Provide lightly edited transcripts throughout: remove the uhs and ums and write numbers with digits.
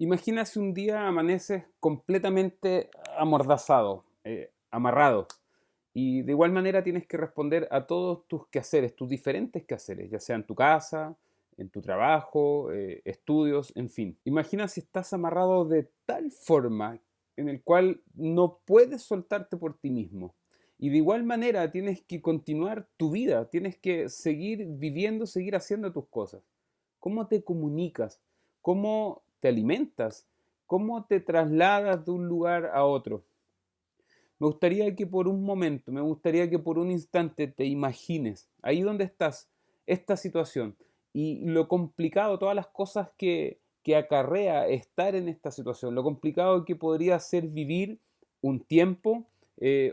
Imagina si un día amaneces completamente amordazado, amarrado, y de igual manera tienes que responder a todos tus quehaceres, tus diferentes quehaceres, ya sea en tu casa, en tu trabajo, estudios, en fin. Imagina si estás amarrado de tal forma en el cual no puedes soltarte por ti mismo. Y de igual manera tienes que continuar tu vida, tienes que seguir viviendo, seguir haciendo tus cosas. ¿Cómo te comunicas? ¿Cómo te alimentas? ¿Cómo te trasladas de un lugar a otro? Me gustaría que por un momento, me gustaría que por un instante te imagines ahí donde estás, esta situación y lo complicado, todas las cosas que acarrea estar en esta situación, lo complicado que podría ser vivir un tiempo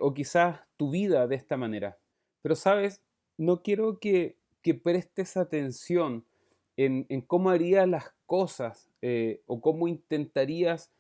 o quizás tu vida de esta manera. Pero sabes, no quiero que prestes atención en cómo harías las cosas o cómo intentarías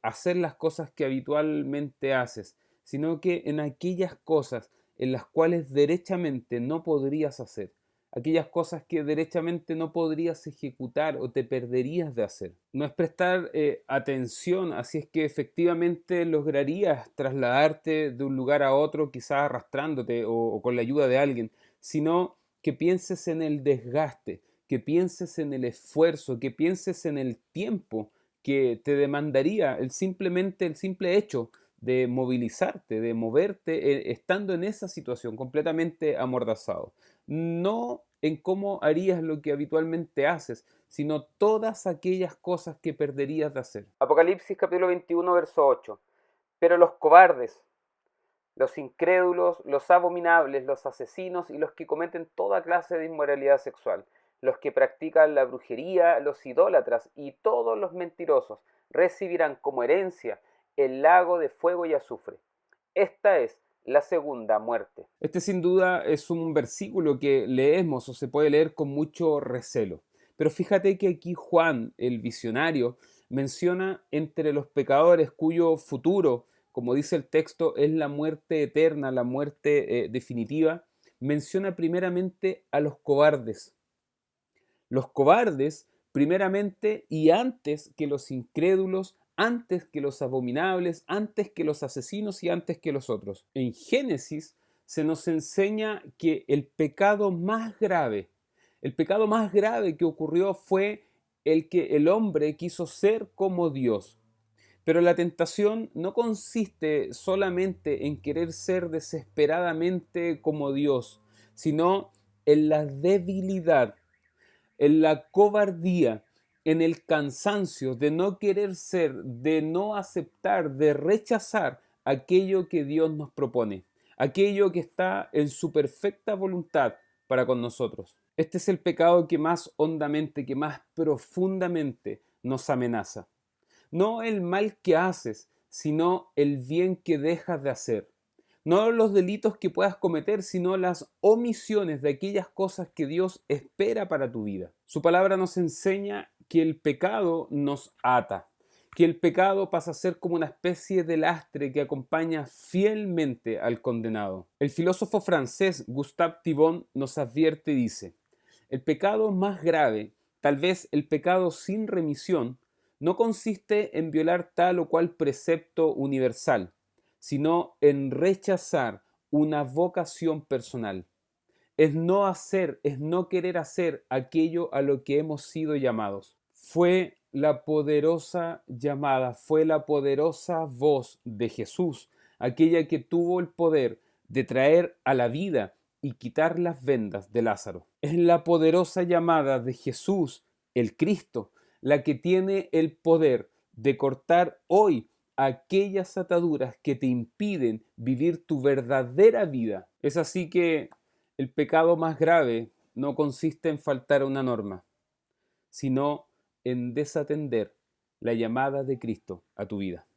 hacer las cosas que habitualmente haces, sino que en aquellas cosas en las cuales derechamente no podrías hacer, aquellas cosas que derechamente no podrías ejecutar o te perderías de hacer. No es prestar atención a si es que efectivamente lograrías trasladarte de un lugar a otro, quizás arrastrándote o con la ayuda de alguien, sino que pienses en el desgaste, que pienses en el esfuerzo, que pienses en el tiempo que te demandaría simplemente el simple hecho de movilizarte, de moverte, estando en esa situación completamente amordazado. No en cómo harías lo que habitualmente haces, sino todas aquellas cosas que perderías de hacer. Apocalipsis capítulo 21, verso 8. Pero los cobardes, los incrédulos, los abominables, los asesinos y los que cometen toda clase de inmoralidad sexual, los que practican la brujería, los idólatras y todos los mentirosos, recibirán como herencia el lago de fuego y azufre. Esta es la segunda muerte. Este sin duda es un versículo que leemos o se puede leer con mucho recelo. Pero fíjate que aquí Juan, el visionario, menciona entre los pecadores cuyo futuro, como dice el texto, es la muerte eterna, la muerte definitiva, menciona primeramente a los cobardes. Los cobardes, primeramente y antes que los incrédulos, antes que los abominables, antes que los asesinos y antes que los otros. En Génesis se nos enseña que el pecado más grave que ocurrió fue el que el hombre quiso ser como Dios. Pero la tentación no consiste solamente en querer ser desesperadamente como Dios, sino en la debilidad, en la cobardía, en el cansancio de no querer ser, de no aceptar, de rechazar aquello que Dios nos propone, aquello que está en su perfecta voluntad para con nosotros. Este es el pecado que más hondamente, que más profundamente nos amenaza. No el mal que haces, sino el bien que dejas de hacer. No los delitos que puedas cometer, sino las omisiones de aquellas cosas que Dios espera para tu vida. Su palabra nos enseña que el pecado nos ata, que el pecado pasa a ser como una especie de lastre que acompaña fielmente al condenado. El filósofo francés Gustave Thibon nos advierte y dice: el pecado más grave, tal vez el pecado sin remisión, no consiste en violar tal o cual precepto universal, sino en rechazar una vocación personal. Es no hacer, es no querer hacer aquello a lo que hemos sido llamados. Fue la poderosa llamada, fue la poderosa voz de Jesús, aquella que tuvo el poder de traer a la vida y quitar las vendas de Lázaro. Es la poderosa llamada de Jesús, el Cristo, la que tiene el poder de cortar hoy aquellas ataduras que te impiden vivir tu verdadera vida. Es así que el pecado más grave no consiste en faltar a una norma, sino en desatender la llamada de Cristo a tu vida.